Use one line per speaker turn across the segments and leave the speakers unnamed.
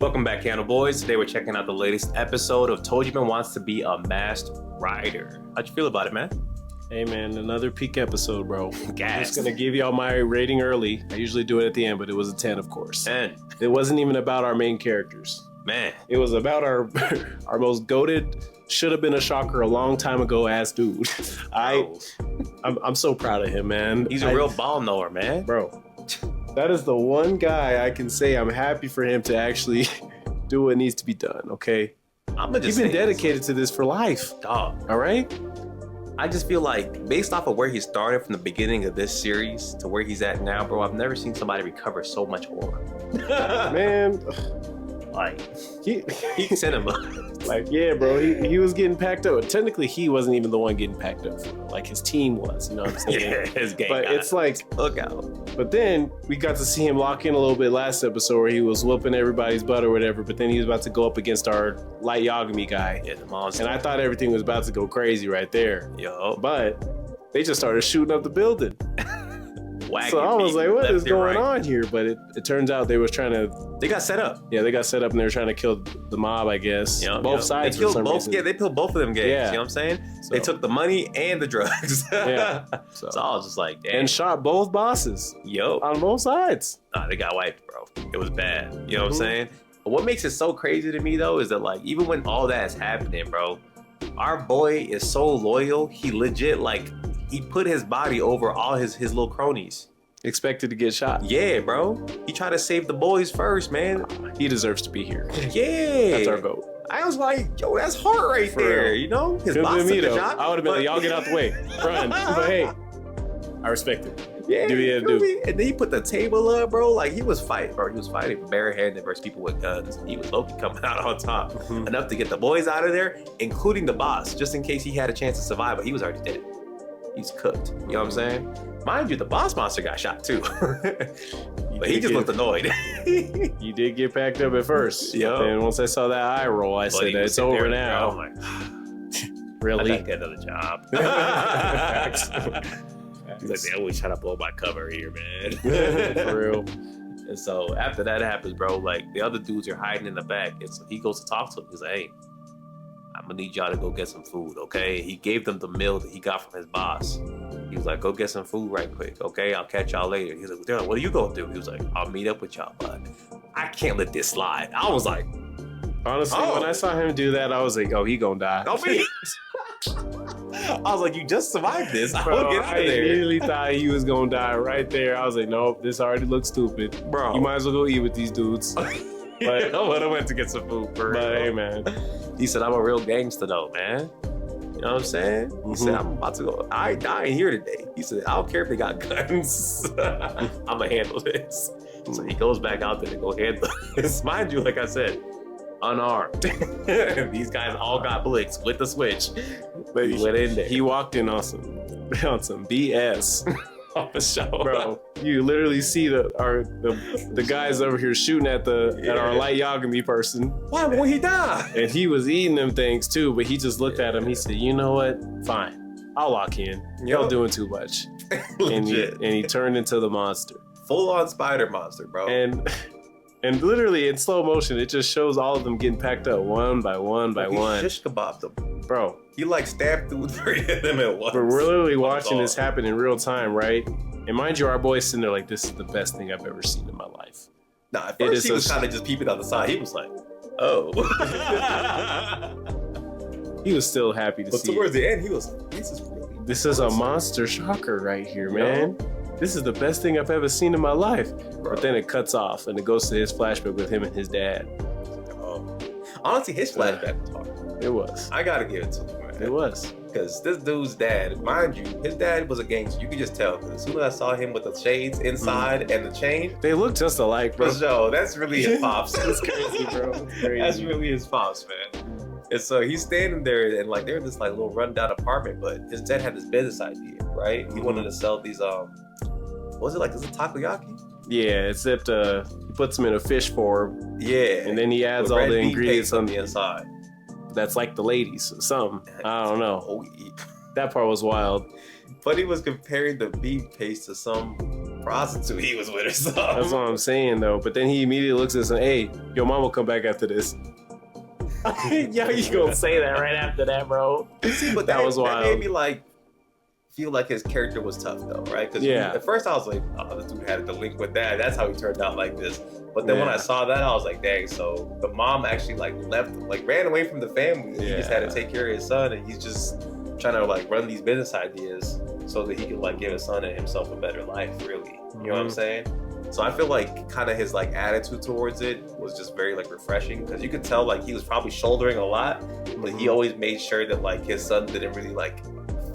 Welcome back, Candle Boys. Today we're checking out the latest episode of Tojima Wants to Be a Masked Rider. How'd you feel about it, man?
Hey man, another peak episode, bro. I'm
Gas.
just gonna give y'all my rating early. I usually do it at the end, but it was a 10, of course.
10.
It wasn't even about our main characters.
Man.
It was about our our most goated, should have been a shocker a long time ago ass dude. I'm so proud of him, man.
He's a real ball knower, man.
Bro. That is the one guy I can say I'm happy for him to actually do what needs to be done, okay? He's been dedicated to this for life.
Dog.
All right?
I just feel like, based off of where he started from the beginning of this series to where he's at now, bro, I've never seen somebody recover so much horror.
Man.
Like, peak cinema.
Like, yeah, bro, he was getting packed up. Technically, he wasn't even the one getting packed up. Like, his team was, you know what I'm saying?
Yeah, his gang.
But it's like,
look out.
But then we got to see him lock in a little bit last episode where he was whooping everybody's butt or whatever. But then he was about to go up against our light Yagami guy.
Yeah, the monster.
And I thought everything was about to go crazy right there.
Yo.
But they just started shooting up the building. So I was like, what is going on here? But it turns out they was trying to...
They got set up.
Yeah, they got set up and they were trying to kill the mob, I guess. Both sides for some reason.
Yeah, they killed both of them gangs, you know what I'm saying? So, they took the money and the drugs. Yeah. So I was just like, damn.
And shot both bosses.
Yo.
On both sides.
Nah, they got wiped, bro. It was bad. You know what I'm saying? But what makes it so crazy to me, though, is that, like, even when all that is happening, bro, our boy is so loyal. He legit, like, he put his body over all his little cronies.
Expected to get shot.
Yeah, bro. He tried to save the boys first, man.
He deserves to be here.
Yeah.
That's our vote.
I was like, yo, that's hard right there, you know? His boss took the shot.
I would have been like, y'all get out the way. Run. But hey, I respect it.
Yeah,
do what you gotta do.
And then he put the table up, bro. Like, he was fighting, bro. He was fighting barehanded versus people with guns. He was low-key coming out on top. Enough to get the boys out of there, including the boss, just in case he had a chance to survive, but he was already dead. He's cooked. You know what I'm saying? Mind you, the boss monster got shot too. But he just looked annoyed.
You did get packed up at first.
Yeah.
And once I saw that eye roll, I said, it's over now.
I'm like,
really?
I gotta get another job. He's like, they always try to blow my cover here, man.
For real.
And so after that happens, bro, like the other dudes are hiding in the back. And so he goes to talk to him. He's like, hey, I'm gonna need y'all to go get some food, okay? He gave them the meal that he got from his boss. He was like, go get some food right quick, okay? I'll catch y'all later. He was like, what are you gonna do? He was like, I'll meet up with y'all, but I can't let this slide. I was like,
honestly, when I saw him do that, I was like, oh, he gonna die.
Don't be. I was like, you just survived this.
Bro,
get out of there.
I immediately thought he was gonna die right there. I was like, nope, this already looks stupid.
Bro.
You might as well go eat with these dudes.
But I went to get some food for real.
But hey, man.
He said, I'm a real gangster though, man. You know what I'm saying? He said, I'm about to go. I ain't dying here today. He said, I don't care if they got guns. I'm gonna handle this. So he goes back out there to go handle this. Mind you, like I said, unarmed. These guys all got blicks with the switch. But he went in there.
He walked in on some BS.
Off the show,
bro. You literally see the guys over here shooting at our light Yagami person.
Why won't he die?
And he was eating them things too, but he just looked at him. He said, "You know what? Fine, I'll lock in. Y'all doing too much." And he turned into the monster,
full on spider monster, bro.
And literally in slow motion, it just shows all of them getting packed up one by one by one.
Shish kebabbed them,
bro.
He like stabbed through 3 of them at once.
But we're literally watching this happen in real time, right? And mind you, our boy's sitting there like, this is the best thing I've ever seen in my life.
Nah, at first he was kind of just peeping on the side. He was like, oh.
He was still happy to see it.
But towards the end, he was like,
this is a monster shocker right here, man. This is the best thing I've ever seen in my life. Bro. But then it cuts off and it goes to his flashback with him and his dad.
Honestly, his flashback was hard.
It was.
I gotta give it to him, man.
It was.
Because this dude's dad, mind you, his dad was a gangster. You could just tell. Because as soon as I saw him with the shades inside and the chain.
They look just alike, bro.
So that's really his pops.
That's crazy, bro. That's crazy.
That's really his pops, man. And so he's standing there and like they're in this like little rundown apartment, but his dad had this business idea, right? He wanted to sell these, what was it like? Is it takoyaki?
Yeah, except he puts them in a fish form.
Yeah.
And then he adds all the ingredients
on the inside.
That's like the ladies, something. I don't know.
Oh,
that part was wild.
But he was comparing the beef paste to some prostitute he was with or something.
That's what I'm saying though. But then he immediately looks at us and, hey, your mom will come back after this. Yeah, you gonna say that right after that, bro?
See, but that was wild. That made me like feel like his character was tough though, right? Because at first I was like, oh, this dude had to link with that. That's how he turned out like this. But then when I saw that, I was like, dang. So the mom actually like left, like ran away from the family. He just had to take care of his son, and he's just trying to like run these business ideas so that he could like give his son and himself a better life. Really, you know what I'm saying? So I feel like kind of his like attitude towards it was just very like refreshing, because you could tell like he was probably shouldering a lot, but he always made sure that like his son didn't really like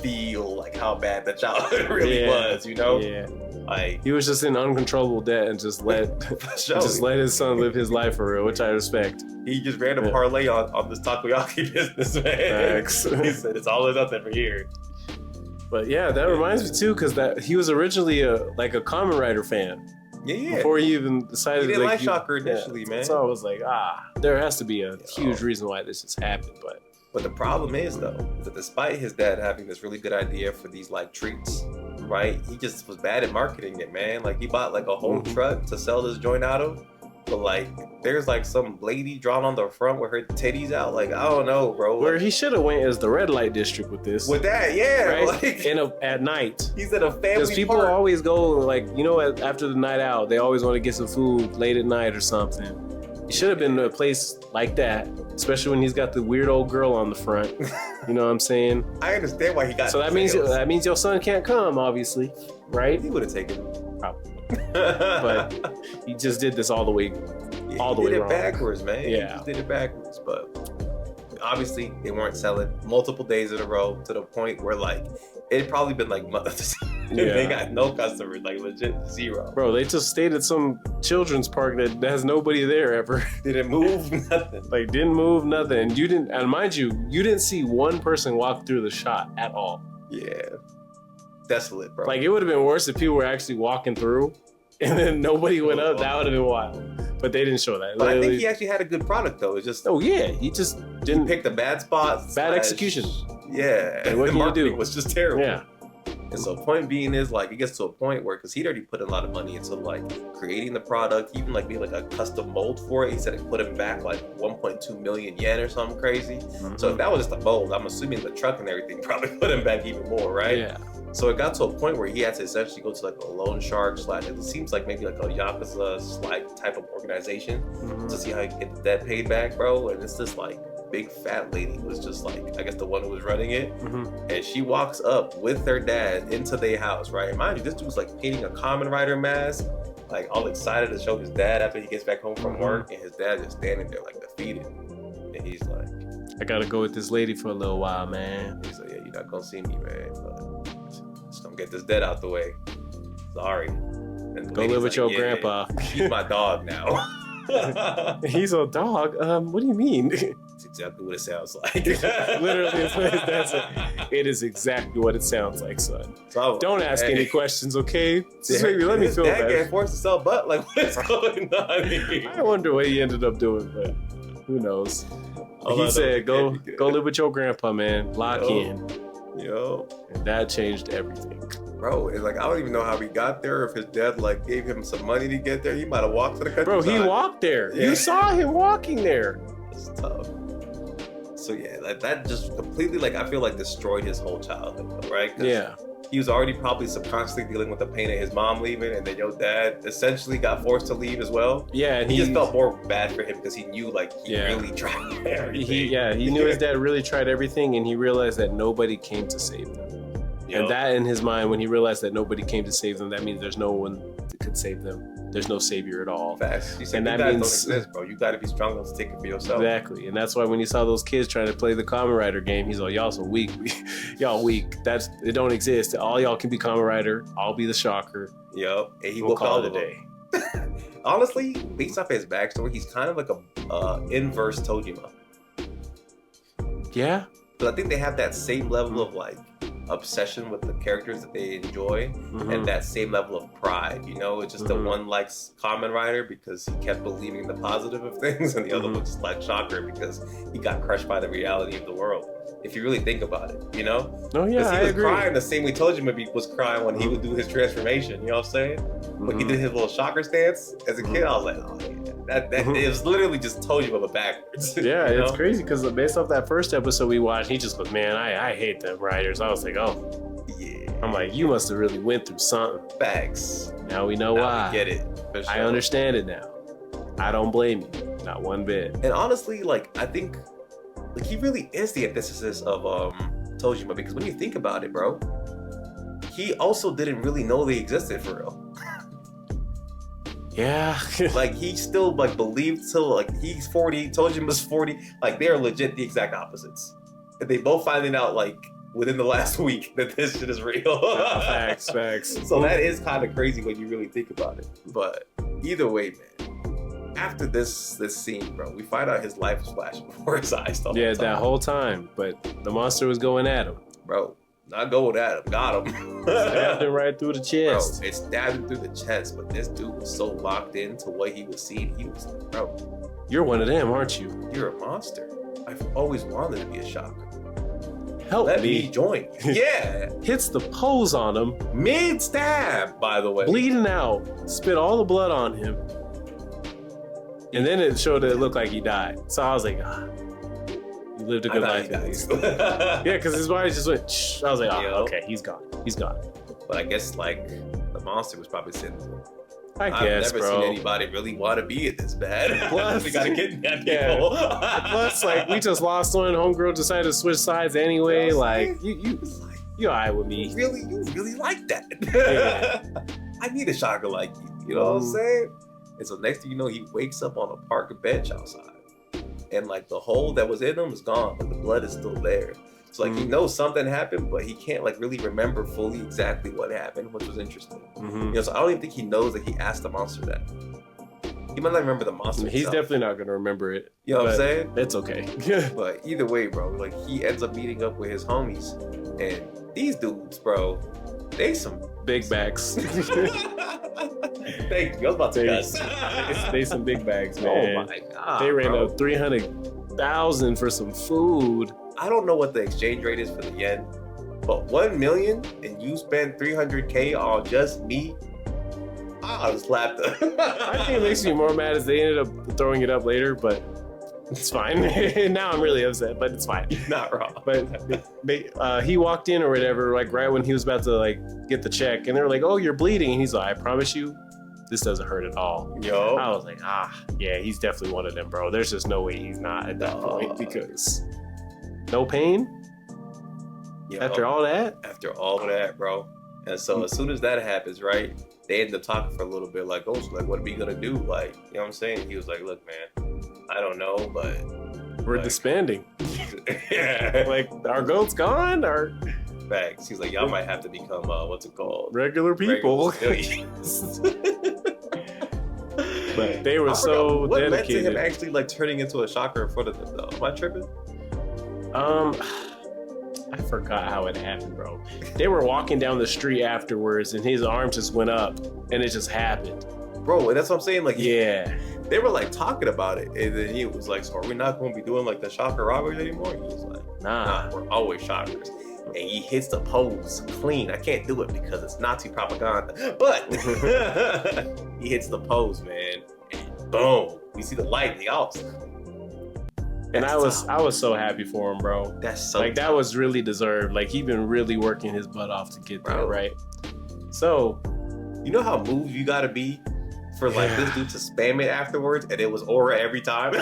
feel like how bad the childhood really was, you know? Yeah. Like
he was just in uncontrollable debt and just let his son live his life for real, which I respect.
He just ran a parlay on this takoyaki business, man. He said it's all or nothing for here.
But yeah, that reminds me too, because that he was originally a Kamen Rider fan.
Yeah.
Before he even decided,
he didn't like Shocker initially, man.
So I was like, there has to be a huge reason why this has happened,
But the problem is though, that despite his dad having this really good idea for these like treats, right? He just was bad at marketing it, man. Like he bought like a whole truck to sell this joint out of, but like there's like some lady drawn on the front with her titties out. Like I don't know, bro.
Where he should have went as the red light district with this.
With that, yeah,
right?
Like
at night.
He's at a family.
Because people always go like, you know, after the night out, they always want to get some food late at night or something. He should have been to a place like that, especially when he's got the weird old girl on the front. You know what I'm saying?
I understand why he got.
So that means your son can't come, obviously, right?
He would have taken
probably, but he just did this all the way wrong.
He did it backwards, man.
Yeah,
he just did it backwards. But obviously, they weren't selling multiple days in a row to the point where like it'd probably been like months. They got no customers, like legit zero.
Bro, they just stayed at some children's park that has nobody there ever.
Didn't move nothing.
Like didn't move nothing. And you didn't, and mind you didn't see one person walk through the shop at all.
Yeah. Desolate, bro.
Like it would have been worse if people were actually walking through and then nobody went up. That would have been wild. But they didn't show that.
But I think he actually had a good product though. It's just
he just didn't
pick the bad spots.
Bad execution.
Yeah.
Like, what
the
can
marketing
you do?
Was just terrible.
Yeah.
And so point being is like it gets to a point where, because he'd already put a lot of money into like creating the product, even like being like a custom mold for it. He said it put him back like 1.2 million yen or something crazy. So if that was just a mold, I'm assuming the truck and everything probably put him back even more, right?
Yeah.
So it got to a point where he had to essentially go to like a loan shark / it seems like maybe like a Yakuza like type of organization to see how he can get the debt paid back, bro. And it's this like big fat lady who was just like, I guess the one who was running it. And she walks up with her dad into their house, right? And mind you, this dude was like painting a Kamen Rider mask, like all excited to show his dad after he gets back home from work, and his dad just standing there like defeated. And he's like,
I gotta go with this lady for a little while, man.
He's like, yeah, you're not gonna see me, man, but just gonna get this debt out the way. Sorry. And
go live with your grandpa.
She's my dog now.
He's a dog? What do you mean?
It's exactly what it sounds like.
Literally, it is exactly what it sounds like, son. So, don't ask any questions, okay? Just maybe let me feel
bad.
Dad
getting forced to sell butt? Like, what is going on here?
I wonder what he ended up doing, but who knows? He said, go live with your grandpa, man. Lock in. And that changed everything.
Bro, it's like, I don't even know how he got there. If his dad like gave him some money to get there, he might have walked to the countryside.
Bro, he walked there. Yeah. You saw him walking there.
It's tough. So yeah, like that just completely, like, I feel like destroyed his whole childhood, right?
Yeah.
He was already probably subconsciously dealing with the pain of his mom leaving, and then your dad essentially got forced to leave as well.
Yeah, and
he just felt more bad for him because he knew like he really tried everything.
He knew his dad really tried everything, and he realized that nobody came to save them. And that in his mind, when he realized that nobody came to save them, that means there's no one that could save them. There's no savior at all.
Facts. And that means don't exist, bro. You got to be strong enough to take it for yourself.
Exactly. And that's why when he saw those kids trying to play the Kamen Rider game, he's like, y'all so weak. Y'all weak. It don't exist. All y'all can be Kamen Rider. I'll be the Shocker.
Yep. And he will call it a day. Honestly, based off his backstory, he's kind of like a inverse Tojima.
Yeah.
But I think they have that same level of like obsession with the characters that they enjoy, and that same level of pride, you know. It's just the one likes Kamen Rider because he kept believing the positive of things, and the other one just liked Shocker because he got crushed by the reality of the world. If you really think about it, you know?
Oh yeah,
Because
I
he was
agree.
crying the same way Tojima was crying when he would do his transformation. You know what I'm saying? When he did his little shocker stance as a kid, I was like, oh yeah, that it was literally just Tojima but backwards.
Yeah,
you
it's
know?
crazy because based off that first episode we watched, he just goes, man, I hate them writers. I was like, oh,
Yeah.
I'm like, you must have really went through something.
Facts.
Now we know
Now
why.
we get it. For sure.
I understand it now. I don't blame you, not one bit.
And honestly, like I think, like he really is the antithesis of Tojima, because when you think about it, bro, he also didn't really know they existed for real.
Yeah.
Like he still like believed till like he's 40, Tojima's 40, like they are legit the exact opposites. And they both finding out like within the last week that this shit is real.
Facts.
So that is kind of crazy when you really think about it. But either way, man. After this scene, bro, we find out his life was flashing before his eyes. The whole time.
That whole time. But the monster was going at him.
Bro, not going at him, got him.
Stabbed him right through the chest.
Bro, it stabbed him through the chest, but this dude was so locked into what he was seeing. He was like, bro,
You're one of them, aren't you?
you're a monster. I've always wanted to be a shocker.
Help
Let
me.
me join you. Yeah.
Hits the pose on him,
Mid stab, by the way.
bleeding out, spit all the blood on him. And then it showed that it looked like he died. So I was like, you lived a good life at least. Yeah, because his body just went, shh. I was like, okay, he's gone. He's gone.
But I guess like the monster was probably sitting.
I
I've
guess,
never
bro.
seen anybody really want to be it this bad.
Plus-
we gotta get that
Yeah.
people.
Plus, like, we just lost one. Homegirl decided to switch sides anyway.
You know what
Like,
I'm
you all right with me.
you really like that.
Yeah.
I need a shocker like you. You know what I'm saying? And so next thing you know, he wakes up on a park bench outside. And like the hole that was in him is gone, but the blood is still there. So like he knows something happened, but he can't like really remember fully exactly what happened, which was interesting. You know, so I don't even think he knows that he asked the monster that. He might not remember the monster.
He's
himself.
definitely not gonna remember it.
You know what I'm
but
saying?
It's okay.
But either way, bro, like he ends up meeting up with his homies, and these dudes, bro, they some
Big bags.
Thank you. I was about to cuss.
They some big bags, man.
Oh my god.
They ran
bro.
up 300,000 for some food.
I don't know what the exchange rate is for the yen, but 1 million and you spend 300K on just me, I was slapped up.
I think it makes me more mad as they ended up throwing it up later, but it's fine. Now I'm really upset, but it's fine.
Not wrong.
But he walked in or whatever, like right when he was about to like get the check, and they were like, "Oh, you're bleeding," and he's like, "I promise you, this doesn't hurt at all."
Yo.
I was like, yeah, he's definitely one of them, bro. There's just no way he's not at that point because no pain
Yo.
after all that.
After all of that, bro. And so as soon as that happens, right, they end up talking for a little bit, like, oh, so like, what are we gonna do? Like, you know what I'm saying? He was like, look, man, I don't know, but
We're
like,
disbanding.
yeah.
Like our goat's gone. Our
Facts. He's like, y'all might have to become what's it called?
regular people.
Civilians.
But they were
I
so
forgot, what led to
dedicated.
him actually like turning into a shocker in front of them though? Am I tripping?
I forgot how it happened, bro. They were walking down the street afterwards, and his arm just went up, and it just happened.
Bro, and that's what I'm saying. Like,
Yeah.
they were like talking about it, and then he was like, "So are we not going to be doing like the shocker robbers anymore?" He was like,
Nah.
"Nah, we're always shockers." And he hits the pose clean. I can't do it because it's Nazi propaganda, but he hits the pose, man. And boom, we see the light. The ops.
And I was so happy for him, bro.
That's so
Like that was really deserved. Like he been really working his butt off to get there,
Bro.
right? So
You know how moved you gotta be for like this dude to spam it afterwards, and it was aura every time.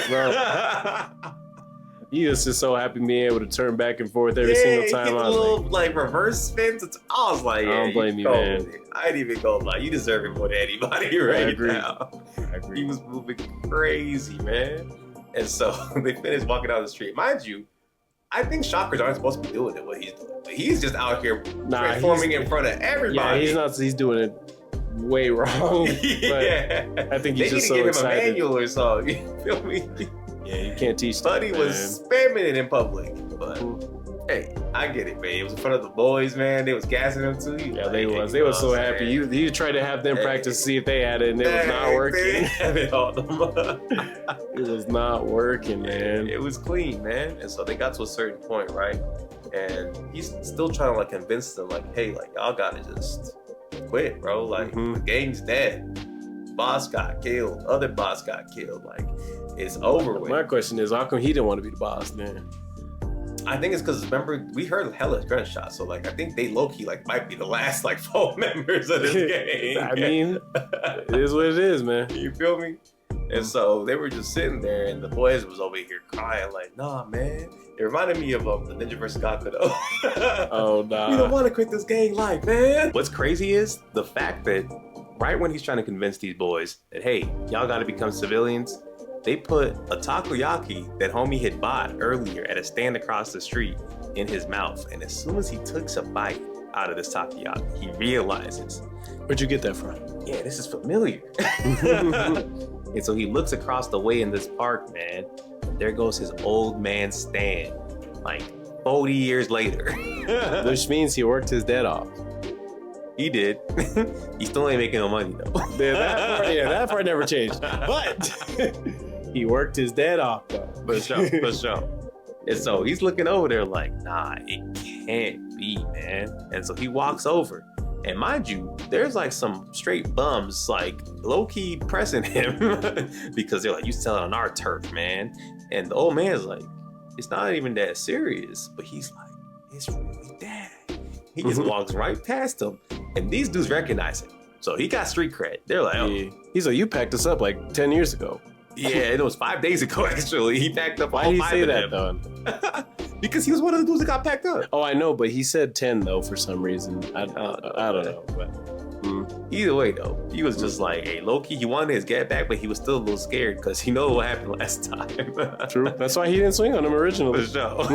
he was just so happy being able to turn back and forth every single time.
He
I
hit
was
little
like,
like reverse spins. I was like,
I don't blame you,
go
man.
with it. I ain't even gonna lie. You deserve it more than anybody right
agree.
now.
I agree.
He was moving crazy, man. And so they finished walking down the street. Mind you, I think shockers aren't supposed to be doing it, what he's doing. But he's just out here transforming in front of everybody.
Yeah, he's doing it way wrong.
Yeah.
But I think
They
he's
need
just
to
so
give him a
excited.
manual or something. You feel me?
Yeah, you can't teach that,
Buddy was
man.
spamming it in public. But Hey, I get it, man. It was in front of the boys, man. They was gassing them too.
Yeah, like, they was. They was so happy. You tried to have them practice to see if they had it, and it was not working. It was not working, man.
It was clean, man. And so they got to a certain point, right? And he's still trying to like convince them, like, hey, like y'all gotta just quit, bro. Like the gang's dead. Boss got killed. Other boss got killed. Like it's over with.
My question is, how come he didn't want to be the boss then?
I think it's because remember we heard hella gunshots, so like I think they low key like might be the last like 4 members of this gang.
I mean, it is what it is, man.
You feel me? And so they were just sitting there, and the boys was over here crying like, "Nah, man." It reminded me of the Ninja vs. Gakudo.
Oh nah.
We don't want to quit this gang life, man. What's crazy is the fact that right when he's trying to convince these boys that hey, y'all got to become civilians. They put a takoyaki that homie had bought earlier at a stand across the street in his mouth. And as soon as he takes a bite out of this takoyaki, he realizes,
where'd you get that from?
Yeah, this is familiar. And so he looks across the way in this park, man. And there goes his old man stand, like 40 years later.
Which means he worked his debt off.
He did. He still ain't making no money though.
That part never changed. But he worked his debt off though.
For sure. And so he's looking over there like, nah, it can't be, man. And so he walks over. And mind you, there's like some straight bums like low-key pressing him because they're like, you selling on our turf, man. And the old man's like, it's not even that serious. But he's like, it's really bad. He just walks right past him. And these dudes recognize him. So he got street cred. They're like, oh.
Yeah. He's like, you packed us up like 10 years ago.
Yeah, it was 5 days ago, actually. He packed up all 5 of them.
Why did he say that, though?
Because he was one of the dudes that got packed up.
Oh, I know, but he said 10, though, for some reason. I don't know. But,
Either way, though, he was just like, hey, low-key, he wanted his get back, but he was still a little scared because he knows what happened last time.
True. That's why he didn't swing on him originally.
For sure.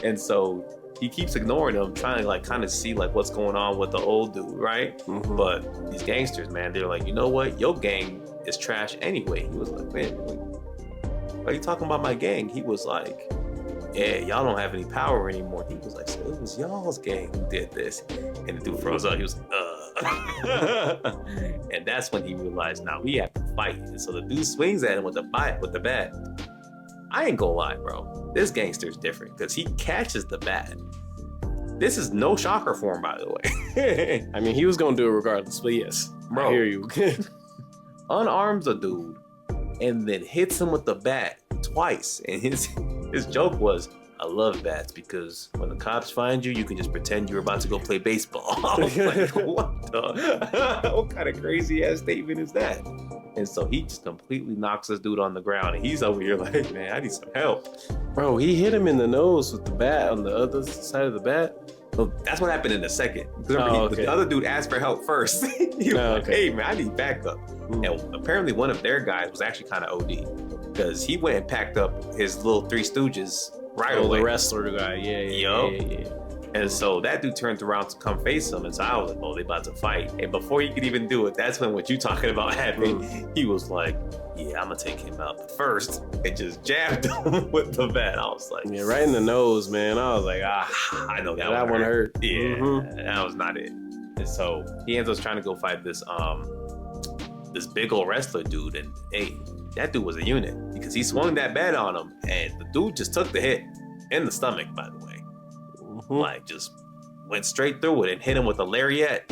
And so he keeps ignoring him, trying to like kind of see like what's going on with the old dude, right? But these gangsters, man, they're like, you know what? Your gang is trash anyway. He was like, man, why are you talking about my gang? He was like, yeah, y'all don't have any power anymore. He was like, so it was y'all's gang who did this. And the dude froze up. He was and that's when he realized, now we have to fight. And so the dude swings at him with the bat. I ain't gonna lie, bro. This gangster's different because he catches the bat. This is no shocker for him, by the way.
I mean, he was gonna do it regardless, but yes,
bro.
I hear you.
Unarms a dude and then hits him with the bat twice. And his joke was, I love bats because when the cops find you, you can just pretend you're about to go play baseball. I was like, what the? What kind of crazy ass statement is that? And so he just completely knocks this dude on the ground, and he's over here like, man, I need some help.
Bro, he hit him in the nose with the bat on the other side of the bat.
Well, that's what happened in the second. The other dude asked for help first. He was like, hey, man, I need backup. And apparently one of their guys was actually kind of OD because he went and packed up his little Three Stooges right away.
The wrestler guy, yeah.
And so that dude turned around to come face him, and so I was like, oh, they about to fight. And before he could even do it, that's when what you talking about happened. He was like, yeah, I'm gonna take him out. But first, it just jabbed him with the bat. I was like,
yeah, right in the nose, man. I was like,
I know
that one hurt.
Yeah, that was not it. And so he ends up trying to go fight this big old wrestler dude, and hey, that dude was a unit because he swung that bat on him, and the dude just took the hit in the stomach, by the way. Like just went straight through it and hit him with a lariat.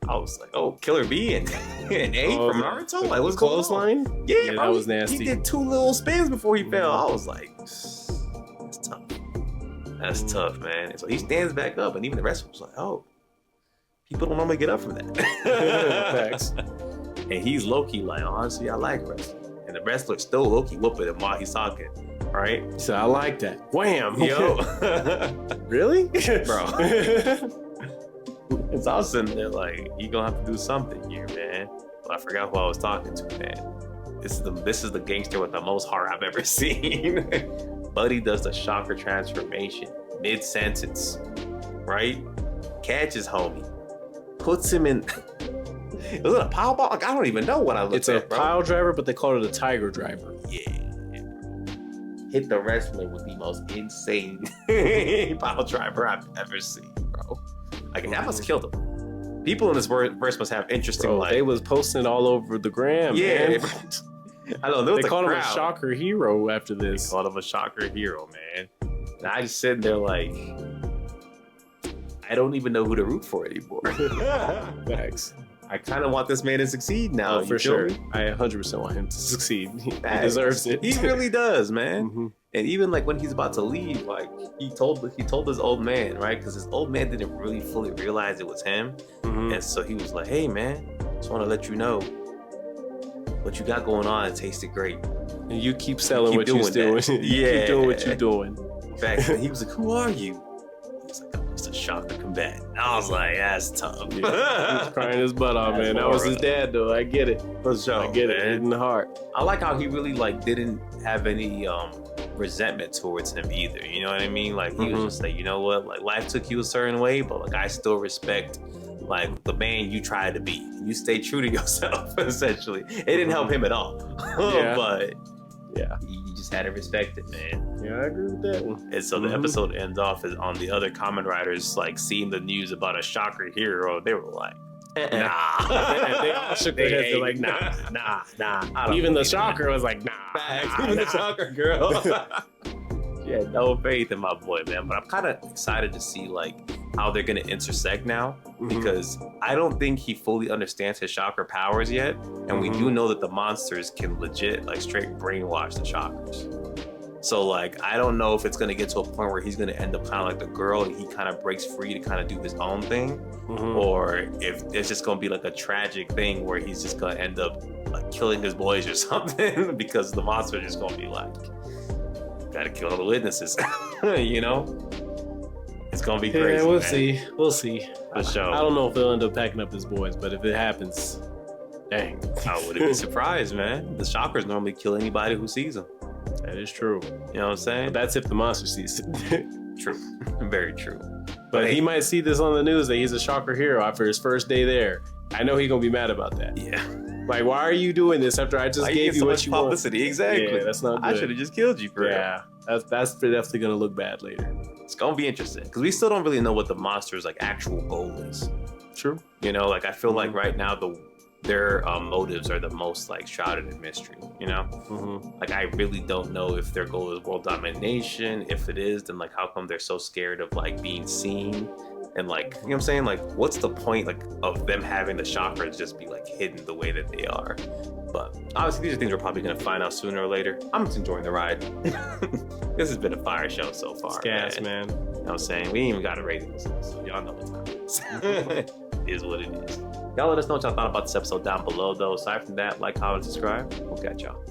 I was like, oh, Killer B and A from Naruto. Like, what's going on? Yeah, bro,
that was nasty.
He did 2 little spins before he fell. I was like, that's tough. That's tough, man. And so he stands back up, and even the wrestler was like, oh, people don't normally get up from that. Facts. And he's low-key like, honestly, I like wrestling. And the wrestler's still low-key whooping him while he's talking. Right?
He said, I like that. Wham!
Yo.
Really?
Bro. And so I was sitting there like, you gonna have to do something here, man. But I forgot who I was talking to, man. This is the gangster with the most heart I've ever seen. Buddy does the shocker transformation mid-sentence, right? Catches homie. Puts him in... Was it a pile ball? Like, I don't even know what I looked at,
It's a pile driver, but they call it a tiger driver.
Yeah. hit the wrestler with the most insane pile driver I've ever seen, bro. Like, that must have killed him. People in this verse must have interesting,
Bro,
like...
they was posting all over the gram,
Yeah,
man.
I know. There was
They called him a
crowd.
shocker hero after
They
this.
called him a shocker hero, man. And I just sitting there like, I don't even know who to root for anymore.
Facts.
I kind of want this man to succeed now.
Oh,
you
for
feel
sure.
me?
I 100% want him to succeed. He
Facts.
deserves it.
He really does, man.
Mhm.
And even like when he's about to leave, like he told his old man, right? Because his old man didn't really fully realize it was him,
Mhm.
and so he was like, "Hey, man, just want to let you know what you got going on. It tasted great."
And you keep selling
Keep
what you're
doing
doing.
that.
You keep doing what
Yeah.
you're doing.
In fact, he was like, "Who are you?" He was like, "I'm just a shocker combatant." I was like, "That's tough."
He was crying his butt off,
That's
man. That was his
horrible.
dad, though. I get it.
For sure,
I get it
man.
in the heart.
I like how he really like didn't have any resentment towards him either. You know what I mean? Like he was just like, you know what? Like life took you a certain way, but like I still respect like the man you tried to be. You stay true to yourself. Essentially, it didn't help him at all.
Yeah.
But
Yeah.
you just had to respect it, man.
Yeah, I agree with that one.
And so the episode ends off is on the other Kamen Riders like seeing the news about a shocker hero. They were like, nah.
They all shook their heads. They're like, nah.
I don't
Even the
believe
shocker was like, nah.
Even the shocker girl. Yeah, no faith in my boy, man. But I'm kind of excited to see like how they're gonna intersect now, because I don't think he fully understands his shocker powers yet, and we do know that the monsters can legit like straight brainwash the shockers. So like I don't know if it's gonna get to a point where he's gonna end up kind of like the girl and he kind of breaks free to kind of do his own thing, or if it's just gonna be like a tragic thing where he's just gonna end up like killing his boys or something because the monster is just gonna be like, gotta kill all the witnesses. You know, it's gonna be crazy.
Yeah, we'll
man.
see. We'll see.
For sure.
I don't know if they'll end up packing up his boys, but if it happens, dang.
I wouldn't be surprised, man. The shockers normally kill anybody who sees them.
That is true.
You know what I'm saying?
But that's if the monster sees it.
True. Very true.
But
hey,
he might see this on the news that he's a shocker hero after his first day there. I know he's gonna be mad about that.
yeah.
Like, why are you doing this after I just
Why
gave
get
you
so
what
much
you want?
publicity? Exactly.
Yeah, that's not
I
good.
should have just killed you for real.
Yeah, that's definitely gonna look bad later.
It's gonna be interesting because we still don't really know what the monster's like actual goal is.
True.
You know, like I feel like right now their motives are the most like shrouded in mystery. You know, like I really don't know if their goal is world domination. If it is, then like how come they're so scared of like being seen? And like, you know what I'm saying? Like, what's the point like of them having the chakras just be like hidden the way that they are? But obviously these are things we're probably gonna find out sooner or later. I'm just enjoying the ride. This has been a fire show so far.
It's gas, man.
You know what I'm saying? We ain't even got a rating, so y'all know what time it is. It is what it is. Y'all let us know what y'all thought about this episode down below though. Aside from that, like, comment, subscribe. We'll catch y'all.